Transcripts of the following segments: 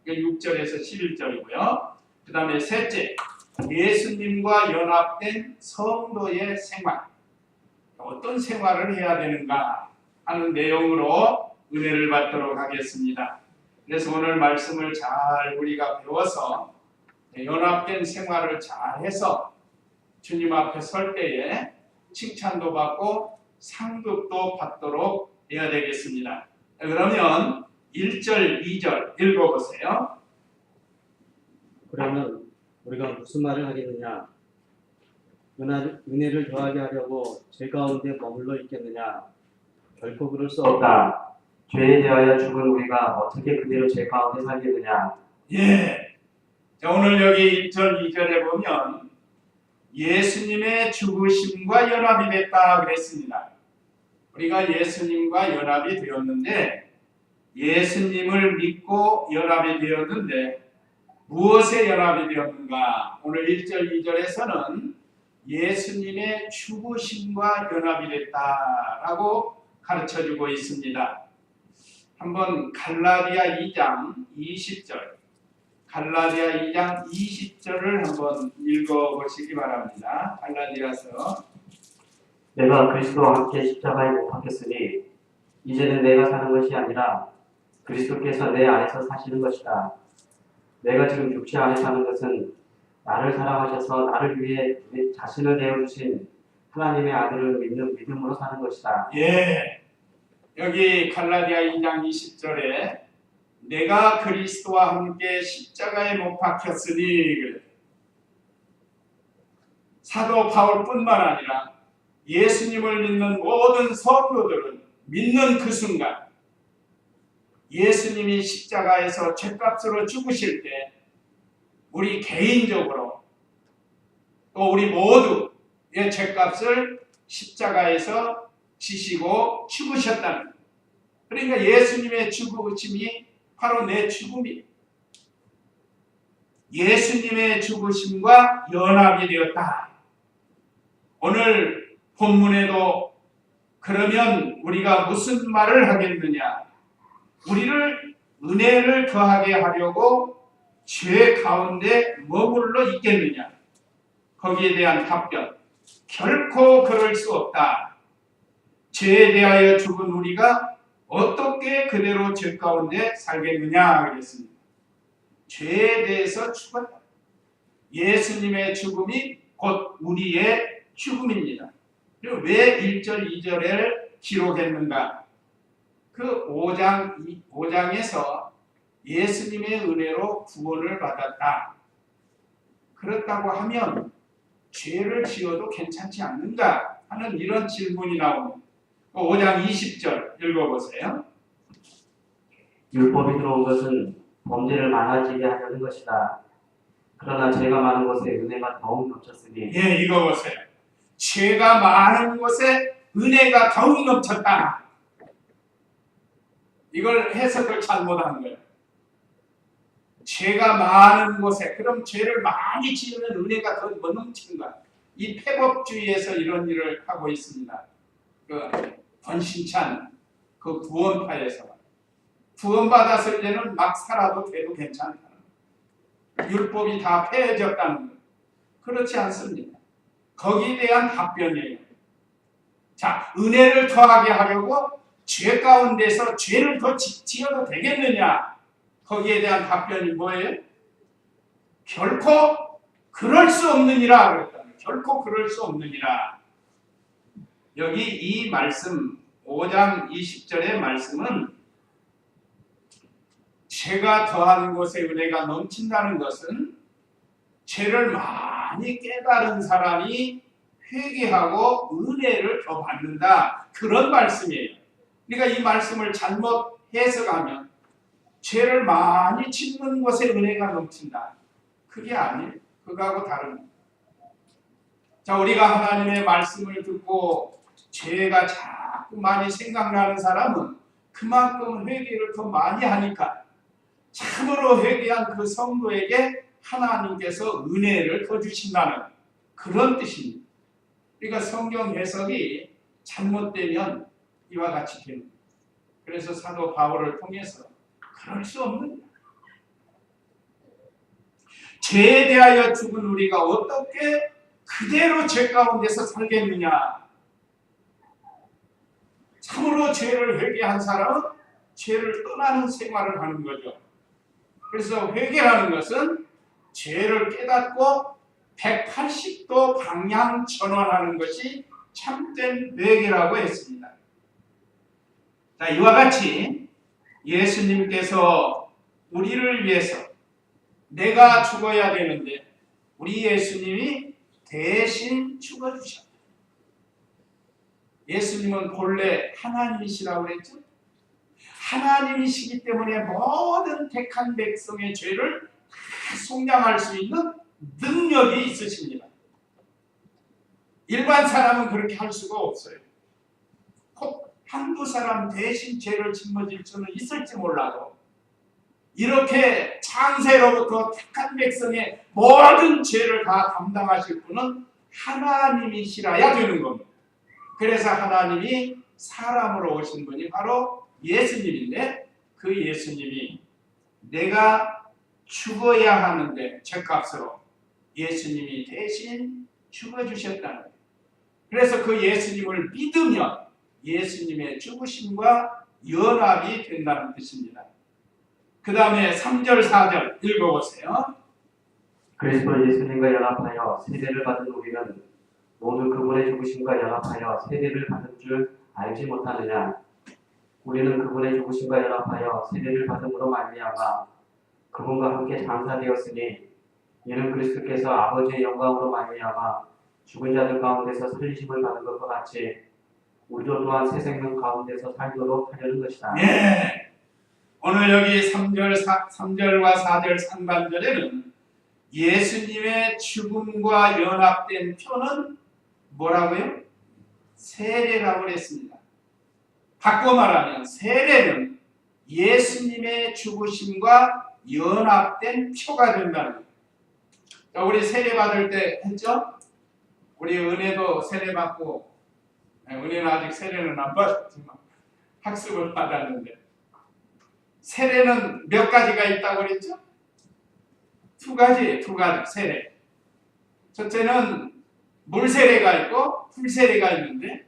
6절에서 11절이고요. 그 다음에 셋째, 예수님과 연합된 성도의 생활. 어떤 생활을 해야 되는가 하는 내용으로 은혜를 받도록 하겠습니다. 그래서 오늘 말씀을 잘 우리가 배워서 연합된 생활을 잘해서 주님 앞에 설 때에 칭찬도 받고 상급도 받도록 해야 되겠습니다. 그러면 1절, 2절 읽어보세요. 그러면 우리가 무슨 말을 하겠느냐? 은혜를 더하게 하려고 죄 가운데 머물러 있겠느냐? 결코 그럴 수 없다. 죄에 대하여 죽은 우리가 어떻게 그대로 죄 가운데 살겠느냐? 예. 자, 오늘 여기 1절, 2절에 보면 예수님의 죽으심과 연합이 됐다 그랬습니다. 우리가 예수님과 연합이 되었는데 예수님을 믿고 연합이 되었는데 무엇에 연합이 되었는가? 오늘 1절, 2절에서는 예수님의 죽으심과 연합이 됐다라고 가르쳐주고 있습니다. 한번 갈라디아 2장 20절 갈라디아 2장 20절을 한번 읽어보시기 바랍니다. 갈라디아서 내가 그리스도와 함께 십자가에 못 박혔으니 이제는 내가 사는 것이 아니라 그리스도께서 내 안에서 사시는 것이다. 내가 지금 육체 안에 사는 것은 나를 사랑하셔서 나를 위해 자신을 내어주신 하나님의 아들을 믿는 믿음으로 사는 것이다. 예, 여기 갈라디아 2장 20절에 내가 그리스도와 함께 십자가에 못 박혔으니 그래. 사도 바울뿐만 아니라 예수님을 믿는 모든 성도들은 믿는 그 순간 예수님이 십자가에서 죄값으로 죽으실 때 우리 개인적으로 또 우리 모두의 죄값을 십자가에서 지시고 죽으셨다는 거예요. 그러니까 예수님의 죽으심이 바로 내 죽음이 예수님의 죽으심과 연합이 되었다. 오늘 본문에도 그러면 우리가 무슨 말을 하겠느냐? 우리를 은혜를 더하게 하려고 죄 가운데 머물러 있겠느냐? 거기에 대한 답변, 결코 그럴 수 없다. 죄에 대하여 죽은 우리가 어떻게 그대로 죄 가운데 살겠느냐 그랬습니다. 죄에 대해서 죽었다. 예수님의 죽음이 곧 우리의 죽음입니다. 그리고 왜 1절, 2절을 기록했는가? 그 5장에서 예수님의 은혜로 구원을 받았다. 그렇다고 하면 죄를 지어도 괜찮지 않는가 하는 이런 질문이 나옵니다. 5장 20절 읽어보세요. 율법이 들어온 것은 범죄를 많아지게 하려는 것이다. 그러나 죄가 많은 곳에 은혜가 더욱 넘쳤으니. 예, 읽어보세요. 죄가 많은 곳에 은혜가 더욱 넘쳤다. 이걸 해석을 잘못한 거예요. 죄가 많은 곳에, 그럼 죄를 많이 지으면 은혜가 더 넘치는가? 이 폐법주의에서 이런 일을 하고 있습니다. 그 권신찬 그 구원파에서 구원받았을 때는 막 살아도 돼도 괜찮다. 율법이 다 폐해졌다는 것. 그렇지 않습니다. 거기에 대한 답변이에요. 자, 은혜를 더하게 하려고 죄 가운데서 죄를 더 지어도 되겠느냐? 거기에 대한 답변이 뭐예요? 결코 그럴 수 없느니라 그랬다. 결코 그럴 수 없느니라. 여기 이 말씀 5장 20절의 말씀은 죄가 더한 곳에 은혜가 넘친다는 것은 죄를 많이 깨달은 사람이 회개하고 은혜를 더 받는다. 그런 말씀이에요. 그러니까 이 말씀을 잘못 해석하면 죄를 많이 짓는 곳에 은혜가 넘친다. 그게 아니에요. 그거하고 다릅니다. 자, 우리가 하나님의 말씀을 듣고 죄가 자꾸 많이 생각나는 사람은 그만큼 회개를 더 많이 하니까 참으로 회개한 그 성도에게 하나님께서 은혜를 더 주신다는 그런 뜻입니다. 그러니까 성경 해석이 잘못되면 이와 같이 됩니다. 그래서 사도 바울을 통해서 그럴 수 없는 죄에 대하여 죽은 우리가 어떻게 그대로 죄 가운데서 살겠느냐. 참으로 죄를 회개한 사람은 죄를 떠나는 생활을 하는 거죠. 그래서 회개라는 것은 죄를 깨닫고 180도 방향 전환하는 것이 참된 회개라고 했습니다. 자, 이와 같이 예수님께서 우리를 위해서 내가 죽어야 되는데 우리 예수님이 대신 죽어주셨다. 예수님은 본래 하나님이시라고 그랬죠. 하나님이시기 때문에 모든 택한 백성의 죄를 다 속량할 수 있는 능력이 있으십니다. 일반 사람은 그렇게 할 수가 없어요. 꼭 한두 사람 대신 죄를 짊어질 수는 있을지 몰라도 이렇게 창세로부터 택한 백성의 모든 죄를 다 담당하실 분은 하나님이시라야 되는 겁니다. 그래서 하나님이 사람으로 오신 분이 바로 예수님인데 그 예수님이 내가 죽어야 하는데 죄값으로 예수님이 대신 죽어주셨다는 거예요. 그래서 그 예수님을 믿으면 예수님의 죽으심과 연합이 된다는 뜻입니다. 그 다음에 3절 4절 읽어보세요. 그리스도 예수님과 연합하여 세례를 받은 우리는 모두 그분의 죽으심과 연합하여 세례를 받은 줄 알지 못하느냐. 우리는 그분의 죽으심과 연합하여 세례를 받음으로 말미암아 그분과 함께 장사되었으니 이는 그리스도께서 아버지의 영광으로 말미암아 죽은 자들 가운데서 살리심을 받은 것과 같이 우리도 또한 새 생명 가운데서 살도록 하려는 것이다. 예. 오늘 여기 3절과 4절 상반절에는 예수님의 죽음과 연합된 표는 뭐라고요? 세례라고 했습니다. 바꿔 말하면 세례는 예수님의 죽으심과 연합된 표가 된다는 거예요. 자, 우리 세례 받을 때 했죠? 우리 은혜도 세례 받고, 은혜는 아직 세례는 안 받았지만 학습을 받았는데 세례는 몇 가지가 있다고 그랬죠? 두 가지 세례. 첫째는 물세례가 있고 불세례가 있는데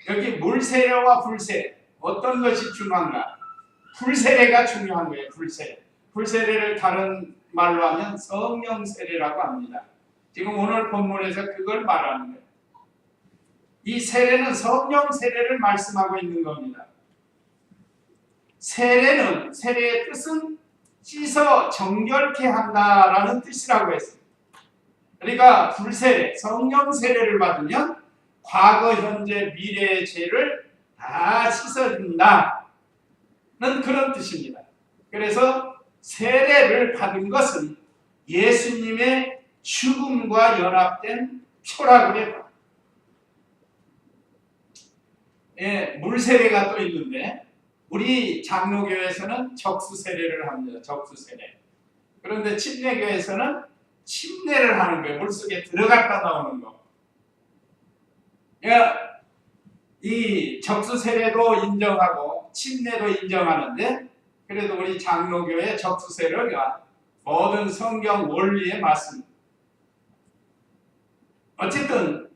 여기 물세례와 불세례 어떤 것이 중요한가? 불세례가 중요한 거예요. 불세례를 다른 말로 하면 성령세례라고 합니다. 지금 오늘 본문에서 그걸 말하는 거예요. 이 세례는 성령세례를 말씀하고 있는 겁니다. 세례의 뜻은 씻어 정결케 한다라는 뜻이라고 했습니다. 그러니까 불세례, 성령세례를 받으면 과거, 현재, 미래의 죄를 다 씻어준다는 그런 뜻입니다. 그래서 세례를 받은 것은 예수님의 죽음과 연합된 표라고 해요. 예, 물세례가 또 있는데 우리 장로교에서는 적수세례를 합니다. 적수세례. 그런데 침례교에서는 침례를 하는 거예요. 물속에 들어갔다 나오는 거. 이 적수세례도 인정하고 침례도 인정하는데 그래도 우리 장로교의 적수세례가 모든 성경 원리에 맞습니다. 어쨌든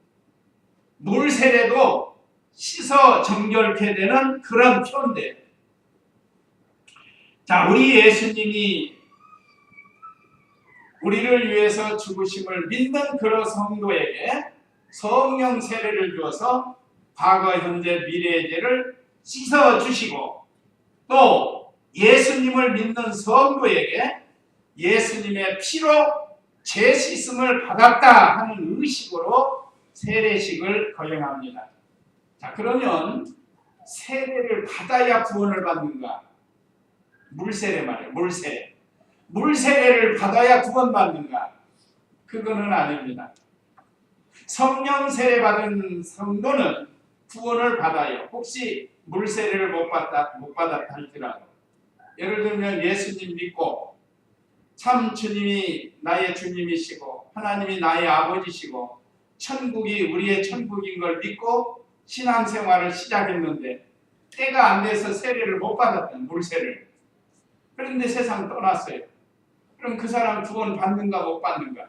물세례도 씻어 정결케 되는 그런 표인데 자, 우리 예수님이 우리를 위해서 죽으심을 믿는 그런 성도에게 성령 세례를 주어서 과거, 현재, 미래의 죄를 씻어주시고 또 예수님을 믿는 성도에게 예수님의 피로 죄 씻음을 받았다 하는 의식으로 세례식을 거행합니다. 자, 그러면 세례를 받아야 구원을 받는가? 물세례 말이에요. 물세례를 받아야 구원받는가? 그거는 아닙니다. 성령 세례 받은 성도는 구원을 받아요. 혹시 물세례를 못 받았다 할지라도 예를 들면 예수님 믿고 참 주님이 나의 주님이시고 하나님이 나의 아버지시고 천국이 우리의 천국인 걸 믿고 신앙생활을 시작했는데 때가 안 돼서 세례를 못 받았다. 물세례를. 그런데 세상 떠났어요. 그럼 그 사람 구원 받는가 못 받는가?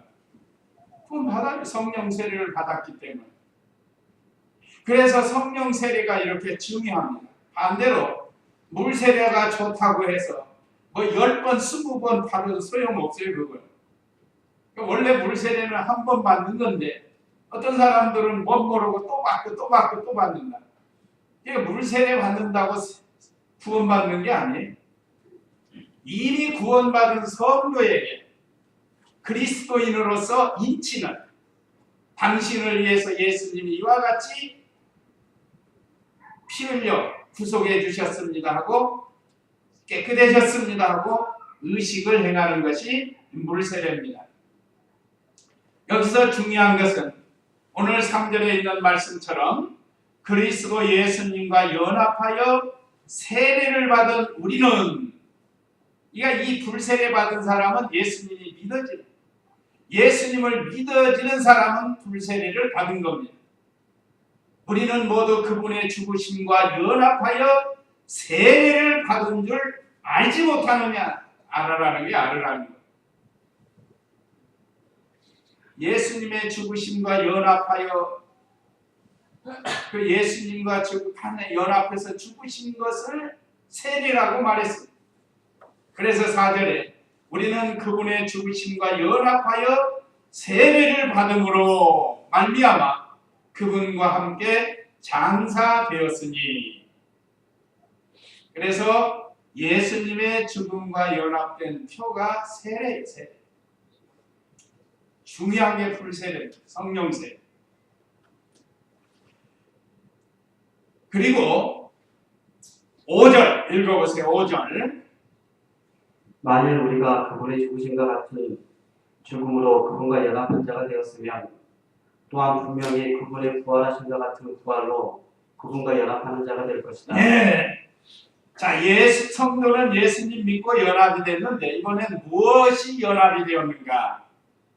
구원 받아요. 성령 세례를 받았기 때문에. 그래서 성령 세례가 이렇게 중요합니다. 반대로 물 세례가 좋다고 해서 뭐 10번, 20번 받아도 소용없어요. 그건. 원래 물 세례는 한 번 받는 건데 어떤 사람들은 못 모르고 또 받고 또 받고 또 받는다. 이게 물 세례 받는다고 구원받는 게 아니에요. 이미 구원받은 성도에게 그리스도인으로서 인치는 당신을 위해서 예수님이 이와 같이 피 흘려 구속해 주셨습니다 하고 깨끗해졌습니다 하고 의식을 행하는 것이 물세례입니다. 여기서 중요한 것은 오늘 3절에 있는 말씀처럼 그리스도 예수님과 연합하여 세례를 받은 우리는, 그러니까 이 불세례 받은 사람은 예수님이 믿어지는, 예수님을 믿어지는 사람은 불세례를 받은 겁니다. 우리는 모두 그분의 죽으심과 연합하여 세례를 받은 줄 알지 못하느냐. 알아라는 게 알으라는 거예요. 예수님의 죽으심과 연합하여 그 예수님과 연합해서 죽으신 것을 세례라고 말했습니다. 그래서 4절에 우리는 그분의 죽으심과 연합하여 세례를 받음으로 말미암아 그분과 함께 장사되었으니, 그래서 예수님의 죽음과 연합된 표가 세례예요. 세례. 중요한 게 불세례, 성령세례. 그리고 5절 읽어보세요. 5절. 만일 우리가 그분의 죽으심과 같은 죽음으로 그분과 연합한 자가 되었으면 또한 분명히 그분의 부활하심과 같은 부활로 그분과 연합하는 자가 될 것이다. 네. 자, 성도는 예수님 믿고 연합이 됐는데 이번엔 무엇이 연합이 되었는가?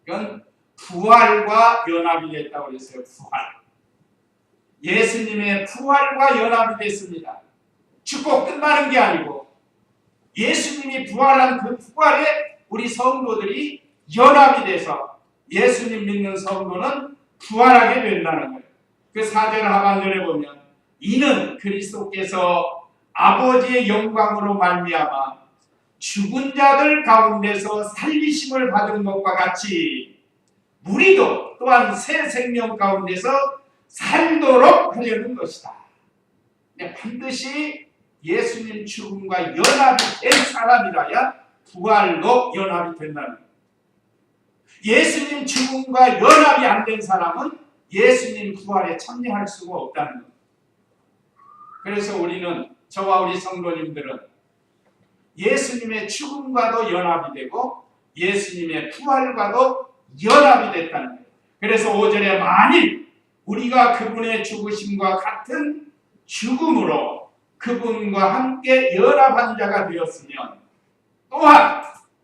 이건 부활과 연합이 됐다고 그랬어요. 부활. 예수님의 부활과 연합이 됐습니다. 죽고 끝나는 게 아니고 예수님이 부활한 그 부활에 우리 성도들이 연합이 돼서 예수님 믿는 성도는 부활하게 된다는 거예요. 그 4절 하반절에 보면 이는 그리스도께서 아버지의 영광으로 말미암아 죽은 자들 가운데서 살리심을 받은 것과 같이 우리도 또한 새 생명 가운데서 살도록 하려는 것이다. 반드시 예수님 죽음과 연합이 된 사람이라야 부활로 연합이 된다는 거예요. 예수님 죽음과 연합이 안 된 사람은 예수님 부활에 참여할 수가 없다는 거예요. 그래서 우리는, 저와 우리 성도님들은 예수님의 죽음과도 연합이 되고 예수님의 부활과도 연합이 됐다는 거예요. 그래서 5절에 만일 우리가 그분의 죽으심과 같은 죽음으로 그분과 함께 연합한 자가 되었으면 또한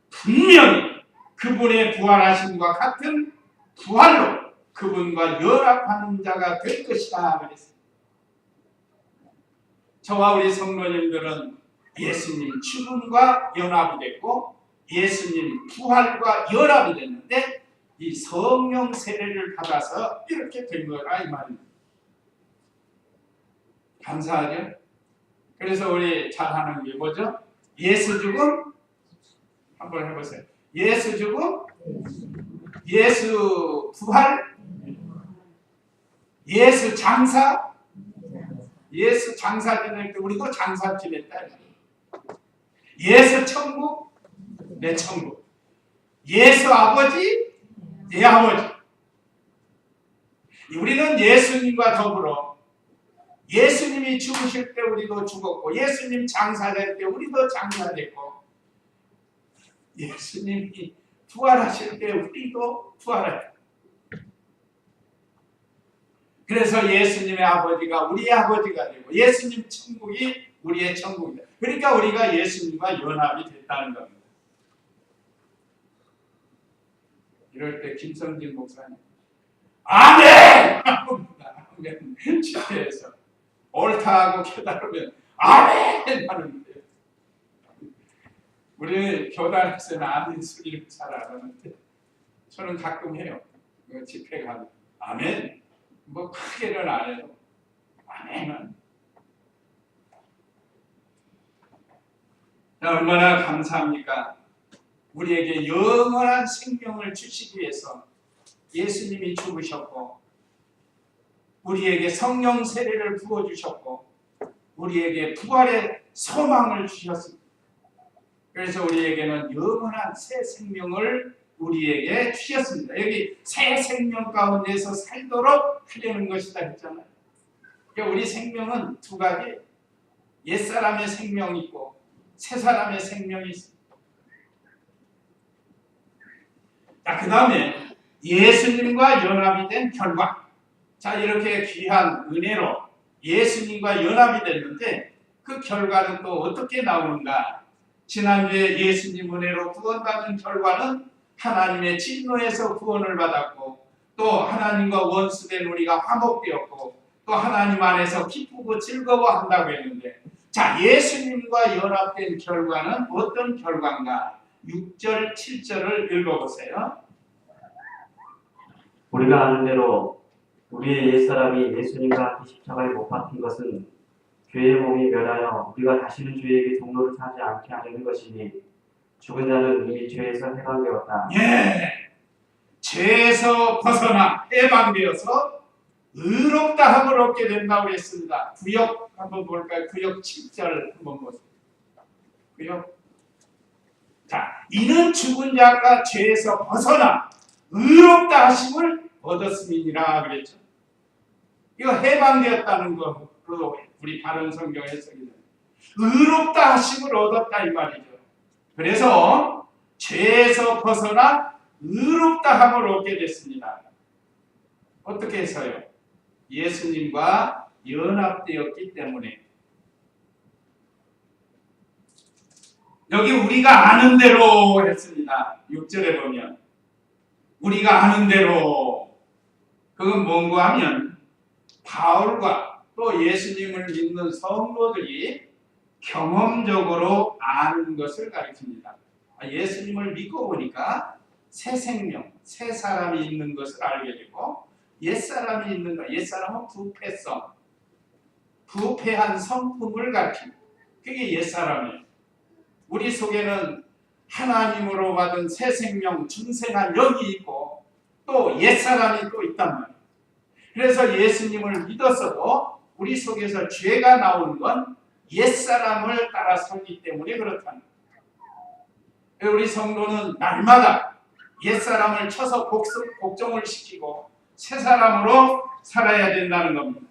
분명히 그분의 부활하심과 같은 부활로 그분과 연합하는 자가 될 것이다 그랬습니다. 저와 우리 성도님들은 예수님 죽음과 연합이 됐고 예수님 부활과 연합이 됐는데 이 성령 세례를 받아서 이렇게 된 거라 이 말입니다. 감사하죠? 그래서 우리 잘하는 게 뭐죠? 예수 죽음 한번 해보세요. 예수 죽음, 예수 부활, 예수 장사, 예수 장사 지낼 때 우리도 장사 지냈다. 예수 천국, 내 천국. 예수 아버지, 내 아버지. 우리는 예수님과 더불어 예수님이 죽으실 때 우리도 죽었고 예수님 장사될 때 우리도 장사됐고 예수님이 부활하실 때 우리도 부활했다. 그래서 예수님의 아버지가 우리의 아버지가 되고 예수님 천국이 우리의 천국이다. 그러니까 우리가 예수님과 연합이 됐다는 겁니다. 이럴 때 김성진 목사님 아멘! 아멘! 집회에서 옳다고 깨달으면 아멘! 하는데 우리 교단에서는 아멘 소리를 잘 안 하는데 저는 가끔 해요. 집회 가면 아멘 뭐 크게는 안 해도 아멘은 얼마나 감사합니까? 우리에게 영원한 생명을 주시기 위해서 예수님이 죽으셨고 우리에게 성령 세례를 부어주셨고 우리에게 부활의 소망을 주셨습니다. 그래서 우리에게는 영원한 새 생명을 우리에게 주셨습니다. 여기 새 생명 가운데서 살도록 하려는 것이다 했잖아요. 그러니까 우리 생명은 두 가지, 옛사람의 생명이 있고 새사람의 생명이 있습니다. 자, 그 다음에 예수님과 연합이 된 결과. 자, 이렇게 귀한 은혜로 예수님과 연합이 됐는데 그 결과는 또 어떻게 나오는가? 지난주에 예수님 은혜로 구원받은 결과는 하나님의 진노에서 구원을 받았고 또 하나님과 원수된 우리가 화목되었고 또 하나님 안에서 기쁘고 즐거워한다고 했는데 자, 예수님과 연합된 결과는 어떤 결과인가? 6절, 7절을 읽어보세요. 우리가 아는 대로 우리의 옛사람이 예수님과 함께 십자가에 못 박힌 것은 죄의 몸이 멸하여 우리가 다시는 죄에게 종로를 타지 않게 하려는 것이니 죽은 자는 이미 죄에서 해방되었다. 예, 죄에서 벗어나 해방되어서 의롭다 함을 얻게 된다고 했습니다. 구역 한번 볼까요? 구역 7절 한번 보세요. 구역. 자, 이는 죽은 자가 죄에서 벗어나 의롭다 하심을 얻었음이니라 그랬죠. 이거 해방되었다는 거, 우리 바른 성경 해석이죠. 의롭다 하심을 얻었다 이 말이죠. 그래서 죄에서 벗어나 의롭다 함을 얻게 됐습니다. 어떻게 해서요? 예수님과 연합되었기 때문에. 여기 우리가 아는 대로 했습니다. 6절에 보면 우리가 아는 대로, 그건 뭔가 하면 바울과 또 예수님을 믿는 성도들이 경험적으로 아는 것을 가리킵니다. 예수님을 믿고 보니까 새 생명, 새 사람이 있는 것을 알게 되고 옛사람이 있는 것, 옛사람은 부패성, 부패한 성품을 가리킵니다. 그게 옛사람이에요. 우리 속에는 하나님으로 받은 새 생명, 중생한 영이 있고 또 옛사람이 또 있단 말이에요. 그래서 예수님을 믿었어도 우리 속에서 죄가 나오는 건 옛사람을 따라 살기 때문에 그렇답니다. 우리 성도는 날마다 옛사람을 쳐서 복종을 시키고 새사람으로 살아야 된다는 겁니다.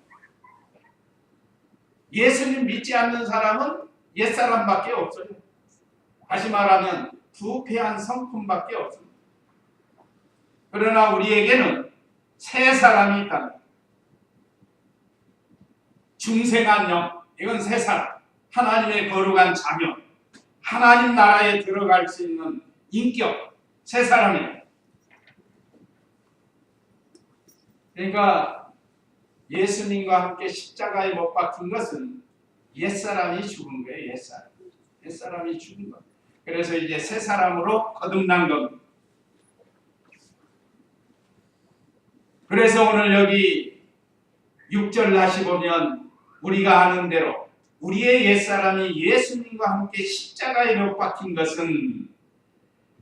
예수님 믿지 않는 사람은 옛사람밖에 없어요. 다시 말하면 부패한 성품밖에 없습니다. 그러나 우리에게는 새 사람이 있다. 중생한 영, 이건 새 사람, 하나님의 거룩한 자녀, 하나님 나라에 들어갈 수 있는 인격, 새 사람이에요. 그러니까 예수님과 함께 십자가에 못 박힌 것은 옛사람이 죽은 거예요. 옛사람이 죽은 것. 그래서 이제 새 사람으로 거듭난 겁니다. 그래서 오늘 여기 6절 다시 보면 우리가 아는 대로 우리의 옛사람이 예수님과 함께 십자가에 못 박힌 것은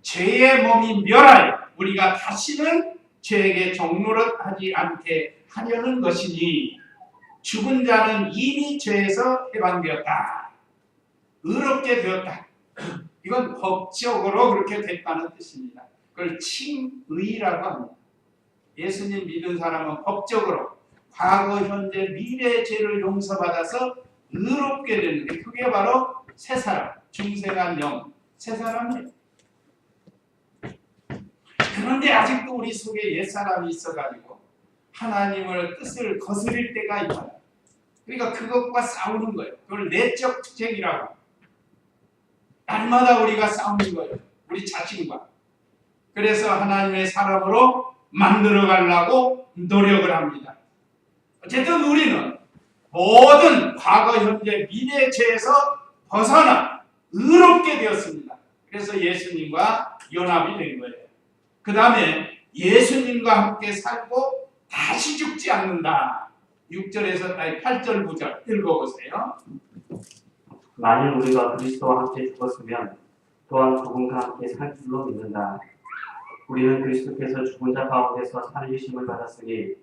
죄의 몸이 멸하여 우리가 다시는 죄에게 종노릇하지 않게 하려는 것이니 죽은 자는 이미 죄에서 해방되었다. 의롭게 되었다. 이건 법적으로 그렇게 됐다는 뜻입니다. 그걸 칭의라고 합니다. 예수님 믿은 사람은 법적으로 과거, 현재, 미래의 죄를 용서받아서 의롭게 되는데 그게 바로 새 사람, 중생한 영, 새 사람이에요. 그런데 아직도 우리 속에 옛사람이 있어가지고 하나님의 뜻을 거스릴 때가 있잖아요. 그러니까 그것과 싸우는 거예요. 그걸 내적 투쟁이라고. 날마다 우리가 싸우는 거예요. 우리 자신과. 그래서 하나님의 사람으로 만들어 가려고 노력을 합니다. 어쨌든 우리는 모든 과거, 현재, 미래의 죄에서 벗어나 의롭게 되었습니다. 그래서 예수님과 연합이 된 거예요. 그 다음에 예수님과 함께 살고 다시 죽지 않는다. 6절에서 8절 9절 읽어보세요. 만일 우리가 그리스도와 함께 죽었으면 또한 죽음과 함께 살 줄로 믿는다. 우리는 그리스도께서 죽은 자 가운데서 살리심을 받았으니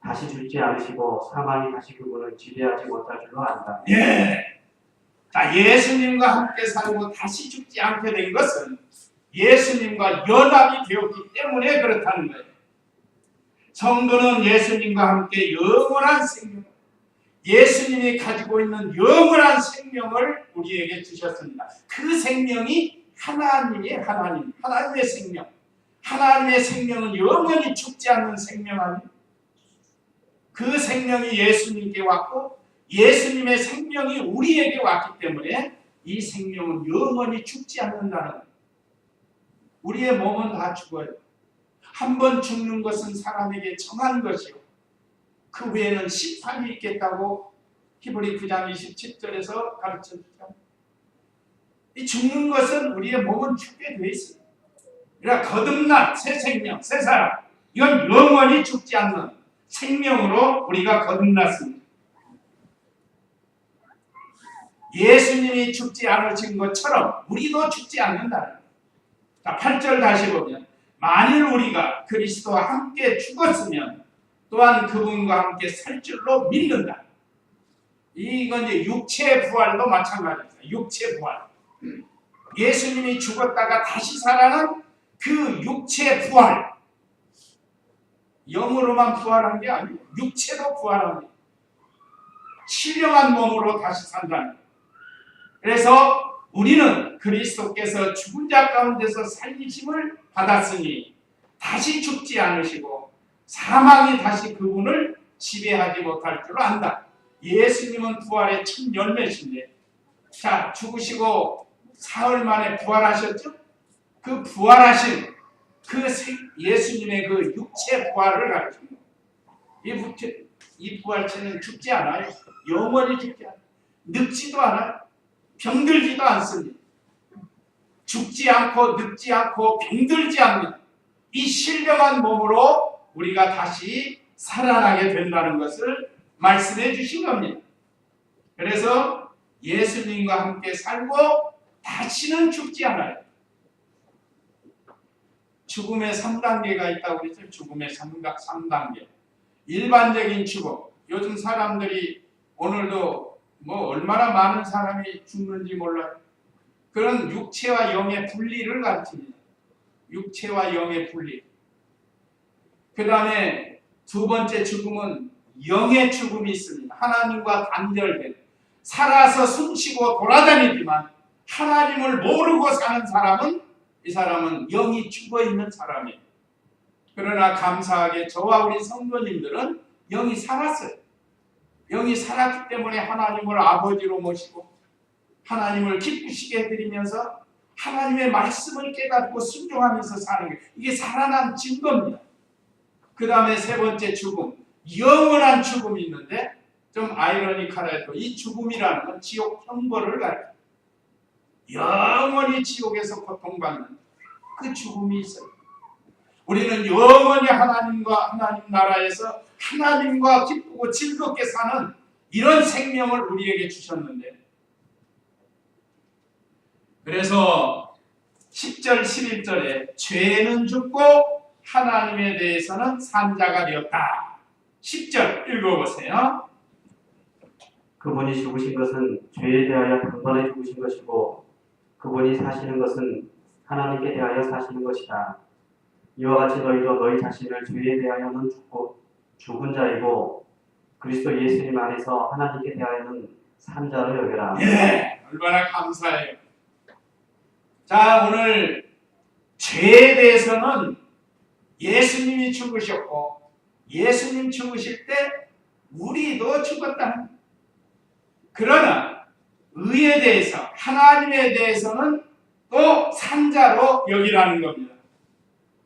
다시 죽지 않으시고 사망이 다시 그분을 지배하지 못할 줄로 안다. 예. 자, 예수님과 함께 살고 다시 죽지 않게 된 것은 예수님과 연합이 되었기 때문에 그렇다는 거예요. 성도는 예수님과 함께 영원한 생명, 예수님이 가지고 있는 영원한 생명을 우리에게 주셨습니다. 그 생명이 하나님의 생명. 하나님의 생명은 영원히 죽지 않는 생명 아니에요. 그 생명이 예수님께 왔고 예수님의 생명이 우리에게 왔기 때문에 이 생명은 영원히 죽지 않는다는 거예요. 우리의 몸은 다 죽어요. 한 번 죽는 것은 사람에게 정한 것이요. 그 외에는 심판이 있겠다고 히브리 9장 27절에서 가르쳐주죠. 이 죽는 것은 우리의 몸은 죽게 돼 있어요. 그러니까 거듭난 새 생명, 새 사람, 이건 영원히 죽지 않는 생명으로 우리가 거듭났습니다. 예수님이 죽지 않으신 것처럼 우리도 죽지 않는다는 거예요. 자, 8절 다시 보면 만일 우리가 그리스도와 함께 죽었으면 또한 그분과 함께 살 줄로 믿는다. 이건 이제 육체의 부활도 마찬가지입니다. 육체 부활. 예수님이 죽었다가 다시 살아난 그 육체 부활. 영으로만 부활한 게 아니고 육체도 부활합니다. 신령한 몸으로 다시 산다는 거예요. 그래서 우리는 그리스도께서 죽은 자 가운데서 살리심을 받았으니 다시 죽지 않으시고 사망이 다시 그분을 지배하지 못할 줄 안다. 예수님은 부활의 첫 열매신데, 자, 죽으시고 사흘 만에 부활하셨죠? 그 부활하신 그 예수님의 그 육체 부활을 가르칩니다. 이 부활체는 죽지 않아요. 영원히 죽지 않아요. 늙지도 않아요. 병들지도 않습니다. 죽지 않고 늙지 않고 병들지 않는 이 신령한 몸으로 우리가 다시 살아나게 된다는 것을 말씀해 주신 겁니다. 그래서 예수님과 함께 살고 다시는 죽지 않아요. 죽음의 3단계가 있다고 그랬죠. 죽음의 3단계. 일반적인 죽음. 요즘 사람들이 오늘도 뭐 얼마나 많은 사람이 죽는지 몰라요. 그런 육체와 영의 분리를 가르칩니다. 육체와 영의 분리. 그 다음에 두 번째 죽음은 영의 죽음이 있습니다. 하나님과 단절된, 살아서 숨쉬고 돌아다니지만 하나님을 모르고 사는 사람은, 이 사람은 영이 죽어있는 사람이에요. 그러나 감사하게 저와 우리 성도님들은 영이 살았어요. 영이 살았기 때문에 하나님을 아버지로 모시고 하나님을 기쁘시게 해드리면서 하나님의 말씀을 깨닫고 순종하면서 사는 게, 이게 살아난 증거입니다. 그 다음에 세 번째 죽음, 영원한 죽음이 있는데 좀 아이러니컬해도 이 죽음이라는 건 지옥 형벌을 가르쳐요. 영원히 지옥에서 고통받는 그 죽음이 있어요. 우리는 영원히 하나님과 하나님 나라에서 하나님과 기쁘고 즐겁게 사는 이런 생명을 우리에게 주셨는데, 그래서 10절 11절에 죄는 죽고 하나님에 대해서는 산 자가 되었다. 10절 읽어보세요. 그분이 죽으신 것은 죄에 대하여 단번에 죽으신 것이고 그분이 사시는 것은 하나님께 대하여 사시는 것이다. 이와 같이 너희도 너희 자신을 죄에 대하여는 죽은 자이고 그리스도 예수님 안에서 하나님께 대하여는 산 자로 여겨라. 예, 얼마나 감사해요. 자, 오늘 죄에 대해서는 예수님이 죽으셨고 예수님 죽으실 때 우리도 죽었다. 그러나 의에 대해서, 하나님에 대해서는 또 산자로 여기라는 겁니다.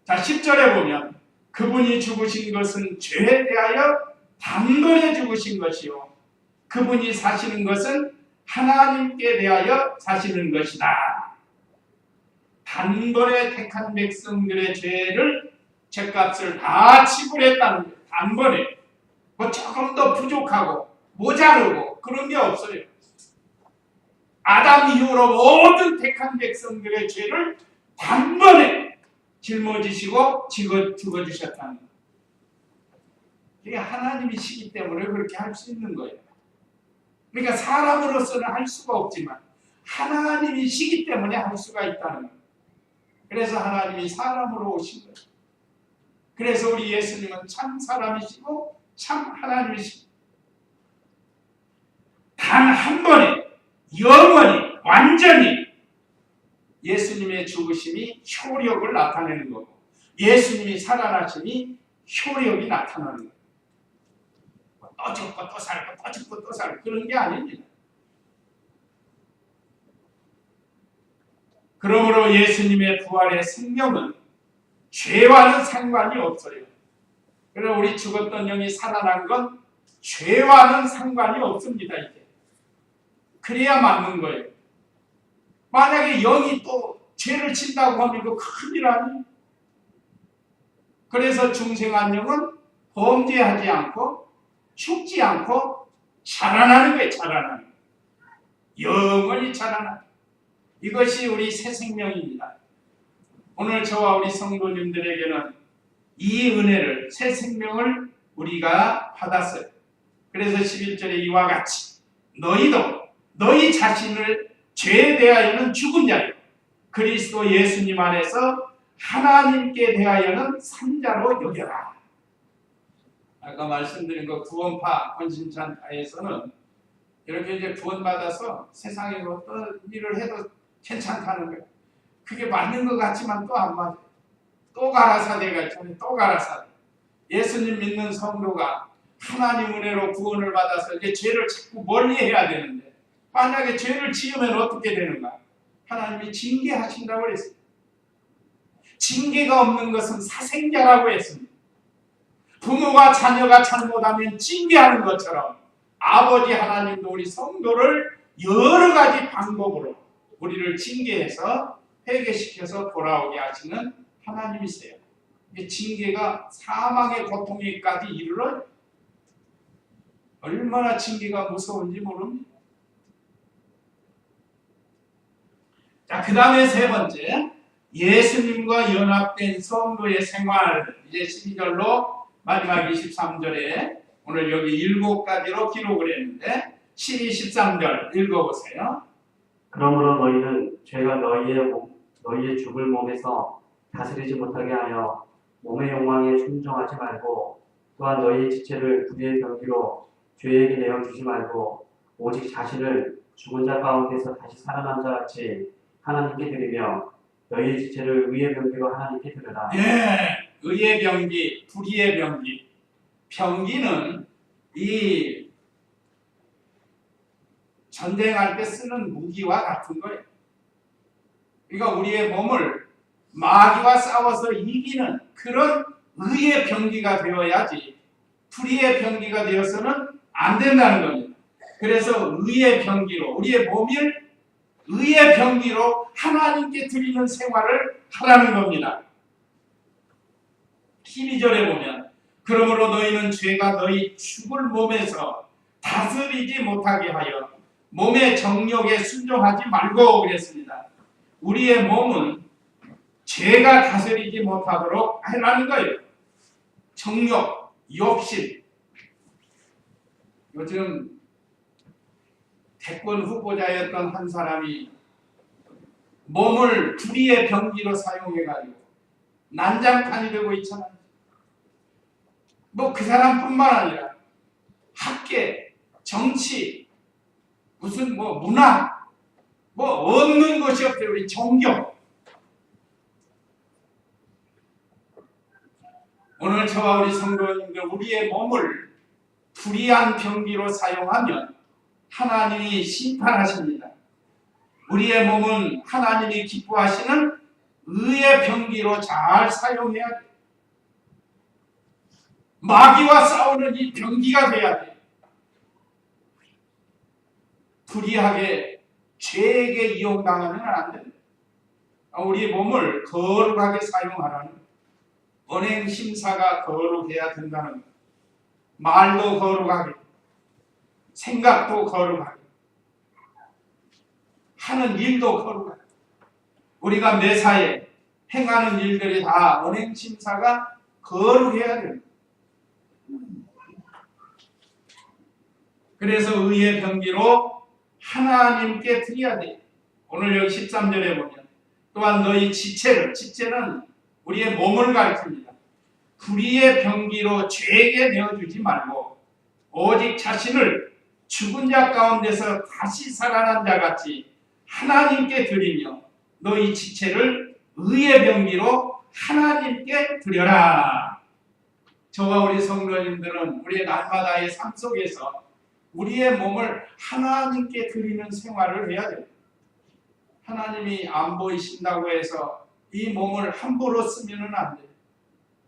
자, 10절에 보면 그분이 죽으신 것은 죄에 대하여 단번에 죽으신 것이요 그분이 사시는 것은 하나님께 대하여 사시는 것이다. 단번에 택한 백성들의 죄를 죄값을 다 지불했다는 거예요. 단번에. 뭐 조금 더 부족하고 모자르고 그런 게 없어요. 아담 이후로 모든 택한 백성들의 죄를 단번에 짊어지시고 죽어주셨다는 거예요. 이게 하나님이시기 때문에 그렇게 할 수 있는 거예요. 그러니까 사람으로서는 할 수가 없지만 하나님이시기 때문에 할 수가 있다는 거예요. 그래서 하나님이 사람으로 오신 거예요. 그래서 우리 예수님은 참 사람이시고 참 하나님이시고 단 한 번에 영원히 완전히 예수님의 죽으심이 효력을 나타내는 거고 예수님이 살아나심이 효력이 나타나는 거예요. 또 죽고 또 살고 또 죽고 또 살고 그런 게 아닙니다. 그러므로 예수님의 부활의 생명은 죄와는 상관이 없어요. 그래서 우리 죽었던 영이 살아난 건 죄와는 상관이 없습니다. 이제. 그래야 맞는 거예요. 만약에 영이 또 죄를 친다고 하면 이거 큰일 아니에요. 그래서 중생한 영은 범죄하지 않고 죽지 않고 자라나는 거예요. 자라나는 거예요. 영원히 자라나는 거예요. 이것이 우리 새 생명입니다. 오늘 저와 우리 성도님들에게는 이 은혜를 새 생명을 우리가 받았어요. 그래서 11절에 이와 같이 너희도 너희 자신을 죄에 대하여는 죽은 자요 그리스도 예수님 안에서 하나님께 대하여는 산자로 여겨라. 아까 말씀드린 그 구원파 권신찬파에서는 이렇게 이제 구원받아서 세상에서 어떤 일을 해도 괜찮다는 거예요. 그게 맞는 것 같지만 또 안 맞아요. 또 가라사대가 있잖아요. 또 가라사대. 예수님 믿는 성도가 하나님 은혜로 구원을 받아서 이제 죄를 자꾸 멀리해야 되는데 만약에 죄를 지으면 어떻게 되는가? 하나님이 징계하신다고 그랬어요. 징계가 없는 것은 사생자라고 했습니다. 부모가 자녀가 잘못하면 징계하는 것처럼 아버지 하나님도 우리 성도를 여러 가지 방법으로 우리를 징계해서 회개시켜서 돌아오게 하시는 하나님이세요. 징계가 사망의 고통에까지 이르러 얼마나 징계가 무서운지 모릅니다. 자, 그 다음에 세 번째, 예수님과 연합된 성도의 생활. 이제 12절로 마지막 23절에 오늘 여기 7가지로 기록을 했는데 12, 13절 읽어보세요. 그러므로 너희는 죄가 너희의 죽을 몸에서 다스리지 못하게 하여 몸의 욕망에 순종하지 말고 또한 너희의 지체를 불의의 병기로 죄에게 내어주지 말고 오직 자신을 죽은 자 가운데서 다시 살아난 자 같이 하나님께 드리며 너희의 지체를 의의 병기로 하나님께 드려라. 예, 의의 병기, 불의의 병기. 병기는 이 전쟁할 때 쓰는 무기와 같은 거예요. 그러니까 우리의 몸을 마귀와 싸워서 이기는 그런 의의 병기가 되어야지 불의의 병기가 되어서는 안 된다는 겁니다. 그래서 의의 병기로 우리의 몸을 의의 병기로 하나님께 드리는 생활을 하라는 겁니다. 12절에 보면 그러므로 너희는 죄가 너희 죽을 몸에서 다스리지 못하게 하여 몸의 정욕에 순종하지 말고 그랬습니다. 우리의 몸은 죄가 다스리지 못하도록 하라는 거예요. 정욕, 욕심. 요즘 대권 후보자였던 한 사람이 몸을 불의의 병기로 사용해가지고 난장판이 되고 있잖아요. 뭐 그 사람뿐만 아니라 학계, 정치, 무슨 뭐 문화, 뭐 없는 것이 없어요. 우리 종교. 오늘 저와 우리 성도님들 우리의 몸을 불의한 병기로 사용하면 하나님이 심판하십니다. 우리의 몸은 하나님이 기뻐하시는 의의 병기로 잘 사용해야 돼요. 마귀와 싸우는 이 병기가 돼야 돼요. 불의하게 죄에게 이용당하면 안 됩니다. 우리 몸을 거룩하게 사용하라는 언행 심사가 거룩해야 된다는 것. 말도 거룩하게, 생각도 거룩하게, 하는 일도 거룩하게. 우리가 매사에 행하는 일들이 다 언행 심사가 거룩해야 됩니다. 그래서 의의 병기로 하나님께 드려야 돼요. 오늘 여기 13절에 보면 또한 너희 지체는 우리의 몸을 가리킵니다. 불의의 병기로 죄에게 내어주지 말고 오직 자신을 죽은 자 가운데서 다시 살아난 자 같이 하나님께 드리며 너희 지체를 의의 병기로 하나님께 드려라. 저와 우리 성도님들은 우리의 날마다의 삶 속에서 우리의 몸을 하나님께 드리는 생활을 해야 됩니다. 하나님이 안 보이신다고 해서 이 몸을 함부로 쓰면은 안 돼요.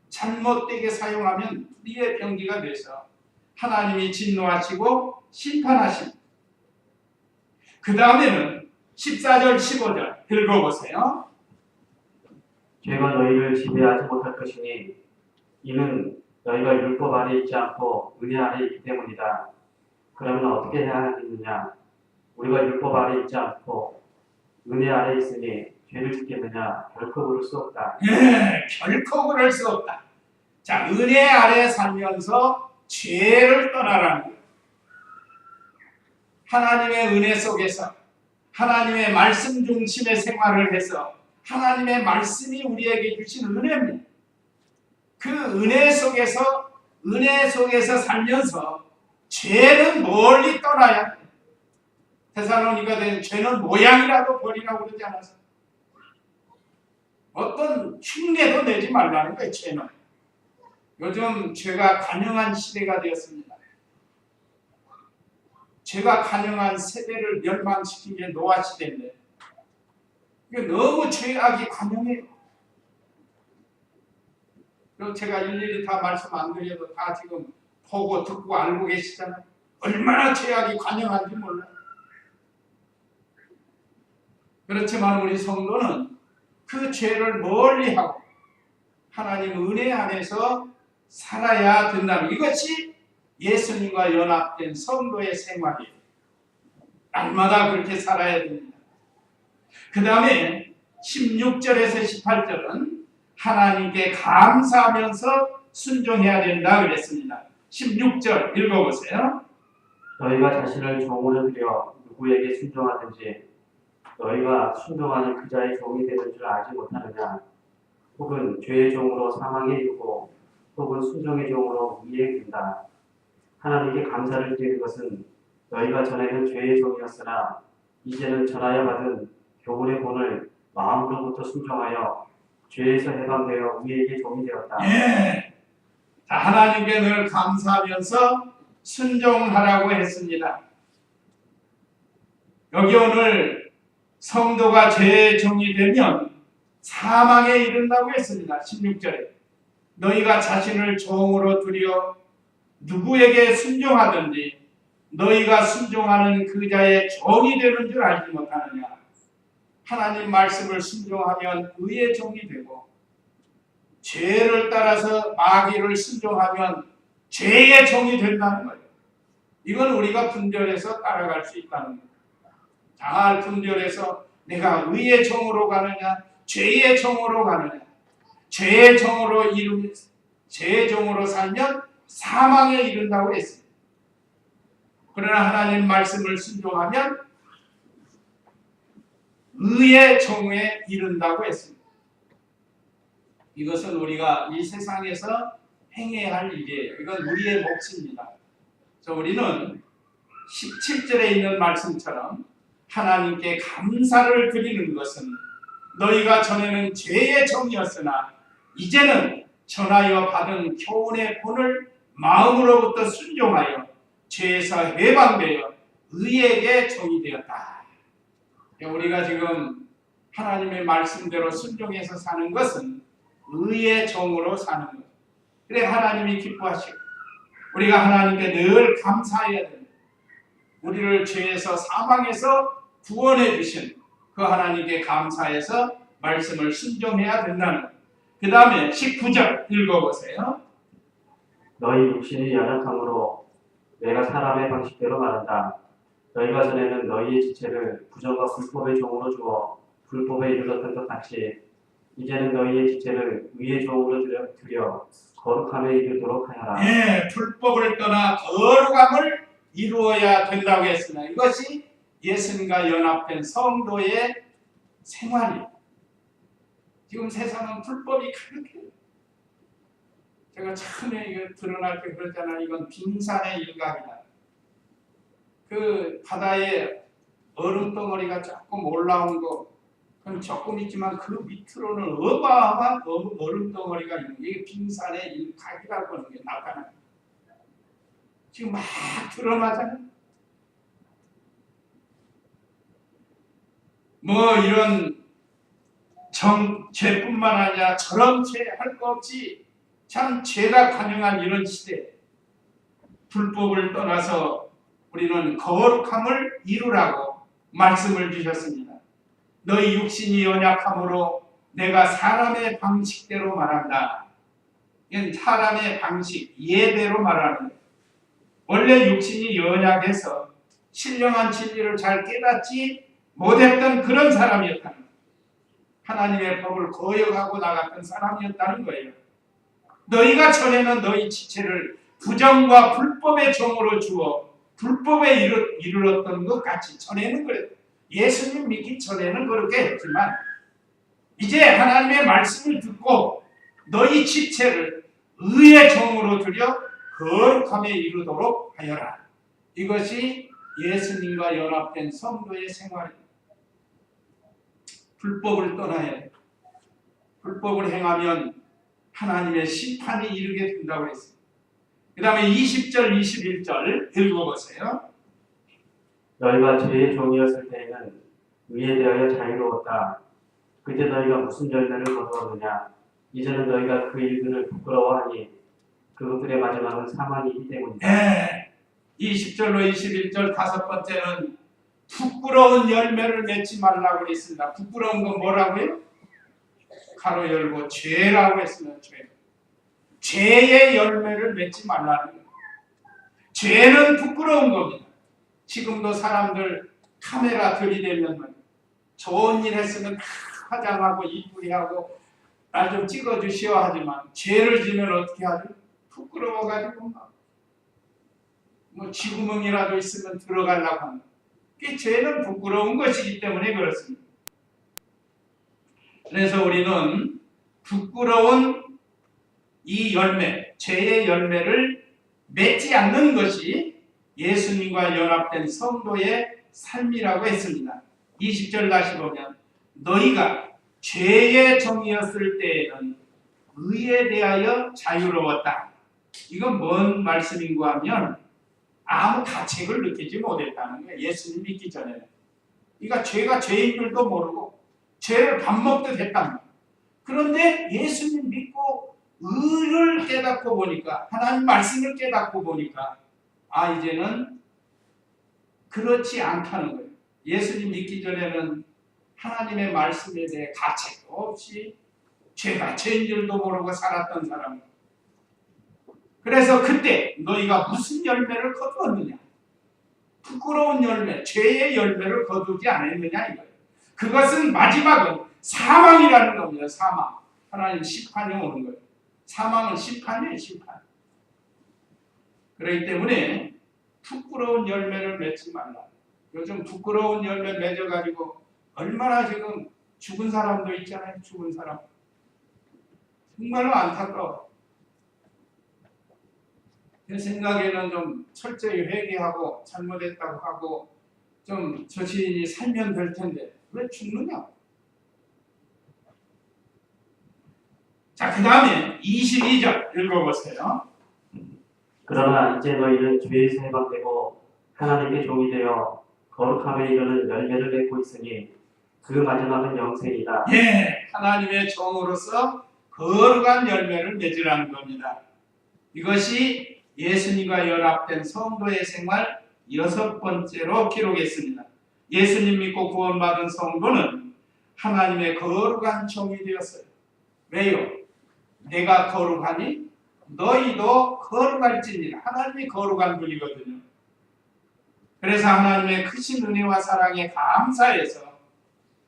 잘못되게 사용하면 불의의 병기가 돼서 하나님이 진노하시고 심판하십니다. 그 다음에는 14절 15절 읽어보세요. 죄가 너희를 지배하지 못할 것이니 이는 너희가 율법 아래 있지 않고 은혜 아래 있기 때문이다. 그러면 어떻게 해야 하겠느냐? 우리가 율법 아래 있지 않고 은혜 아래 있으니 죄를 짓겠느냐? 결코 그럴 수 없다. 결코 그럴 수 없다. 자, 은혜 아래 살면서 죄를 떠나라는 거예요. 하나님의 은혜 속에서 하나님의 말씀 중심의 생활을 해서 하나님의 말씀이 우리에게 주신 은혜입니다. 그 은혜 속에서 살면서 죄는 멀리 떠나야 돼. 데살로니가된 죄는 모양이라도 버리라고 그러지 않았어. 어떤 흉내도 내지 말라는 거예요. 죄는. 요즘 죄가 관영한 시대가 되었습니다. 죄가 관영한 세대를 멸망시킨 게 노아 시대인데 이게 너무 죄악이 관영해요. 그리고 제가 일일이 다 말씀 안 드려도 다 지금 보고 듣고 알고 계시잖아요. 얼마나 죄악이 관영한지 몰라요. 그렇지만 우리 성도는 그 죄를 멀리하고 하나님 은혜 안에서 살아야 된다는 이것이 예수님과 연합된 성도의 생활이에요. 날마다 그렇게 살아야 됩니다. 그 다음에 16절에서 18절은 하나님께 감사하면서 순종해야 된다 그랬습니다. 16절 읽어보세요. 너희가 자신을 종으로 드려 누구에게 순종하든지 너희가 순종하는 그 자의 종이 되는 줄 알지 못하느냐? 혹은 죄의 종으로 사망에 이르고 혹은 순종의 종으로 의에 이른다. 하나님께 감사를 드리는 것은 너희가 전에는 죄의 종이었으나 이제는 전하여 받은 교훈의 본을 마음으로부터 순종하여 죄에서 해방되어 의에게 종이 되었다. 예. 자, 하나님께 늘 감사하면서 순종하라고 했습니다. 여기 오늘 성도가 죄의 종이 되면 사망에 이른다고 했습니다. 16절에 너희가 자신을 종으로 들여 누구에게 순종하든지 너희가 순종하는 그 자의 종이 되는 줄 알지 못하느냐. 하나님 말씀을 순종하면 의의 종이 되고 죄를 따라서 마귀를 순종하면 죄의 종이 된다는 거예요. 이건 우리가 분별해서 따라갈 수 있다는 거예요. 잘 분별해서 내가 의의 종으로 가느냐 죄의 종으로 가느냐. 죄의 종으로 살면 사망에 이른다고 했습니다. 그러나 하나님 말씀을 순종하면 의의 종에 이른다고 했습니다. 이것은 우리가 이 세상에서 행해야 할 일이에요. 이건 우리의 몫입니다. 그래서 우리는 17절에 있는 말씀처럼 하나님께 감사를 드리는 것은 너희가 전에는 죄의 종이었으나 이제는 전하여 받은 교훈의 본을 마음으로부터 순종하여 죄에서 해방되어 의에게 종이 되었다. 우리가 지금 하나님의 말씀대로 순종해서 사는 것은 의의 종으로 사는 것. 그래 하나님이 기뻐하시고 우리가 하나님께 늘 감사해야 됩니다. 우리를 죄에서 사망에서 구원해 주신 그 하나님께 감사해서 말씀을 순종해야 된다는. 그 다음에 19절 읽어보세요. 너희 육신이 연약함으로 내가 사람의 방식대로 말한다. 너희가 전에는 너희의 지체를 부정과 불법의 종으로 주어 불법에 이르렀던 것 같이 이제는 너희의 지체를 의의 종으로 들여 거룩함에 이르도록 하여라. 예, 불법을 떠나 거룩함을 이루어야 된다고 했으나 이것이 예수님과 연합된 성도의 생활이에요. 지금 세상은 불법이 그렇게, 제가 처음에 이거 드러날 때 그랬잖아요. 이건 빙산의 일각이다. 그 바다에 얼음 덩어리가 조금 올라온 거, 그건 조금 있지만 그 밑으로는 어마어마한 얼음 덩어리가 있는 게 이게 빙산의 일각이라고 하는 게 나타나요. 지금 막 드러나잖아요. 뭐 이런 죄뿐만 아니라 저런 죄 할 거 없이 참 죄가 가능한 이런 시대, 불법을 떠나서 우리는 거룩함을 이루라고 말씀을 주셨습니다. 너희 육신이 연약함으로 내가 사람의 방식대로 말한다. 이건 사람의 방식, 예대로 말하는 거예요. 원래 육신이 연약해서 신령한 진리를 잘 깨닫지 못했던 그런 사람이었다는 거예요. 하나님의 법을 거역하고 나갔던 사람이었다는 거예요. 너희가 전에는 너희 지체를 부정과 불법의 종으로 주어 불법에 이르렀던 것 같이, 전에는 그랬어요. 예수님 믿기 전에는 그렇게 했지만 이제 하나님의 말씀을 듣고 너희 지체를 의의 종으로 들여 거룩함에 이르도록 하여라. 이것이 예수님과 연합된 성도의 생활입니다. 불법을 떠나야 해요. 불법을 행하면 하나님의 심판이 이르게 된다고 했습니다. 그 다음에 20절, 21절 읽어보세요. 너희가 죄의 종이었을 때에는 의에 대하여 자유로웠다. 그때 너희가 무슨 열매를 거두었느냐? 이제는 너희가 그 일들을 부끄러워하니 그것들의 마지막은 사망이기 때문이다. 네. 20절로 21절 다섯 번째는 부끄러운 열매를 맺지 말라고 했습니다. 부끄러운 건 뭐라고요? 가로 열고 죄라고 했습니다. 죄의 열매를 맺지 말라는 거예요. 죄는 부끄러운 겁니다. 지금도 사람들 카메라 들이대면 좋은 일 했으면 다 화장하고 이쁘게 하고 날 좀 찍어주시오 하지만 죄를 지면 어떻게 하죠? 부끄러워가지고 뭐 쥐구멍이라도 있으면 들어가려고 합니다. 죄는 부끄러운 것이기 때문에 그렇습니다. 그래서 우리는 부끄러운 이 열매, 죄의 열매를 맺지 않는 것이 예수님과 연합된 성도의 삶이라고 했습니다. 20절 다시 보면 너희가 죄의 종이었을 때에는 의에 대하여 자유로웠다. 이건 뭔 말씀인가 하면 아무 가책을 느끼지 못했다는 거예요. 예수님 믿기 전에는. 그러니까 죄가 죄인 줄도 모르고 죄를 밥 먹듯 했단 말이에요. 그런데 예수님 믿고 의를 깨닫고 보니까, 하나님 말씀을 깨닫고 보니까 이제는 그렇지 않다는 거예요. 예수님 믿기 전에는 하나님의 말씀에 대해 가책도 없이 죄가 죄인 줄도 모르고 살았던 사람이에요. 그래서 그때 너희가 무슨 열매를 거두었느냐? 부끄러운 열매, 죄의 열매를 거두지 않았느냐 이거예요. 그것은 마지막은 사망이라는 겁니다. 사망. 하나님 심판이 오는 거예요. 사망은 심판이에요. 심판. 그렇기 때문에 부끄러운 열매를 맺지 말라. 요즘 부끄러운 열매 맺어가지고 얼마나 지금 죽은 사람도 있잖아요. 죽은 사람. 정말로 안타까워. 제 생각에는 좀 철저히 회개하고 잘못했다고 하고 좀 저 시인이 살면 될 텐데 왜 죽느냐? 자, 그 다음에 22절 읽어보세요. 그러나 이제 너희는 죄에서 해방되고 하나님의 종이 되어 거룩함에 이르는 열매를 맺고 있으니 그 마지막은 영생이다. 예, 하나님의 종으로서 거룩한 열매를 맺으라는 겁니다. 이것이 예수님과 연합된 성도의 생활 여섯 번째로 기록했습니다. 예수님 믿고 구원받은 성도는 하나님의 거룩한 종이 되었어요. 왜요? 내가 거룩하니 너희도 거룩할지니라. 하나님이 거룩한 분이거든요. 그래서 하나님의 크신 은혜와 사랑에 감사해서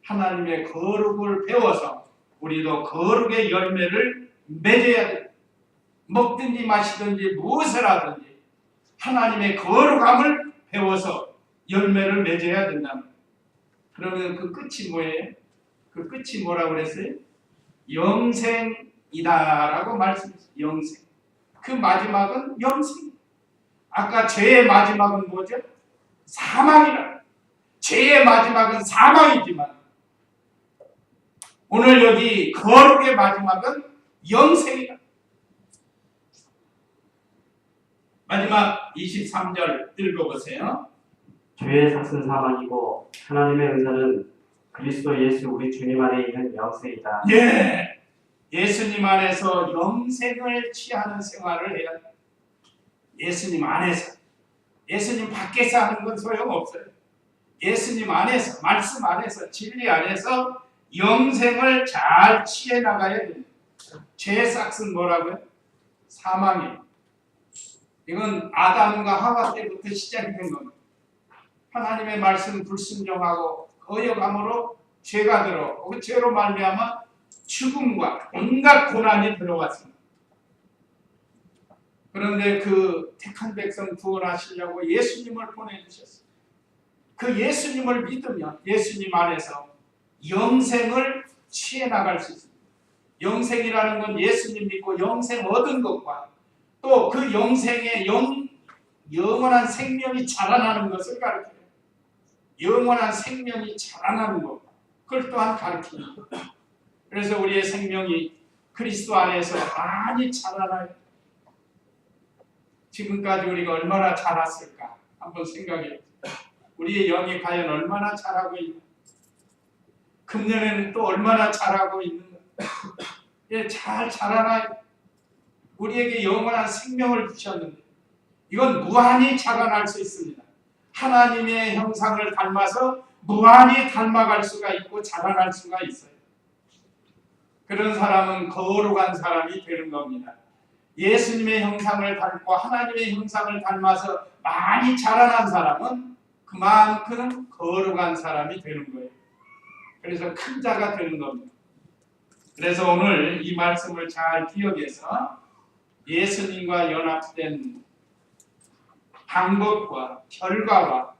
하나님의 거룩을 배워서 우리도 거룩의 열매를 맺어야 돼요. 먹든지 마시든지 무엇을 하든지 하나님의 거룩함을 배워서 열매를 맺어야 된다. 그러면 그 끝이 뭐예요? 그 끝이 뭐라고 그랬어요? 영생이다라고 말씀했어요. 영생. 그 마지막은 영생. 아까 죄의 마지막은 뭐죠? 사망이라. 죄의 마지막은 사망이지만 오늘 여기 거룩의 마지막은 영생이다. 마지막 23절 읽어보세요. 죄의 삭은 사망이고 하나님의 은사는 그리스도 예수 우리 주님 안에 있는 영생이다. 예, 예수님 안에서 영생을 취하는 생활을 해야 돼. 예수님 안에서. 예수님 밖에서 하는 건 소용없어요. 예수님 안에서, 말씀 안에서, 진리 안에서 영생을 잘 취해 나가야 됩니다. 죄의 삭은 뭐라고요? 사망이에요. 이건 아담과 하와 때부터 시작이 된 겁니다. 하나님의 말씀 불순종하고 거역함으로 죄가 들어 그 죄로 말미암아 죽음과 온갖 고난이 들어왔습니다. 그런데 그 택한 백성 구원하시려고 예수님을 보내주셨어요. 그 예수님을 믿으면 예수님 안에서 영생을 취해 나갈 수 있습니다. 영생이라는 건 예수님 믿고 영생 얻은 것과 또 그 영생의 영원한 생명이 자라나는 것을 가르쳐요. 영원한 생명이 자라나는 것, 그걸 또한 가르칩니다. 그래서 우리의 생명이 그리스도 안에서 많이 자라나요. 지금까지 우리가 얼마나 자랐을까 한번 생각해 보세요. 우리의 영이 과연 얼마나 자라고 있는가? 금년에는 또 얼마나 자라고 있는가? 예, 잘 자라나요. 우리에게 영원한 생명을 주셨는데 이건 무한히 자라날 수 있습니다. 하나님의 형상을 닮아서 무한히 닮아갈 수가 있고 자라날 수가 있어요. 그런 사람은 거룩한 사람이 되는 겁니다. 예수님의 형상을 닮고 하나님의 형상을 닮아서 많이 자라난 사람은 그만큼 거룩한 사람이 되는 거예요. 그래서 큰 자가 되는 겁니다. 그래서 오늘 이 말씀을 잘 기억해서 예수님과 연합된 방법과 결과와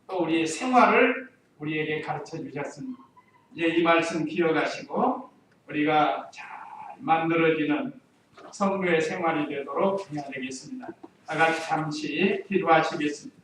또 우리의 생활을 우리에게 가르쳐 주셨습니다. 이제 이 말씀 기억하시고 우리가 잘 만들어지는 성도의 생활이 되도록 해야 되겠습니다. 다 같이 잠시 기도하시겠습니다.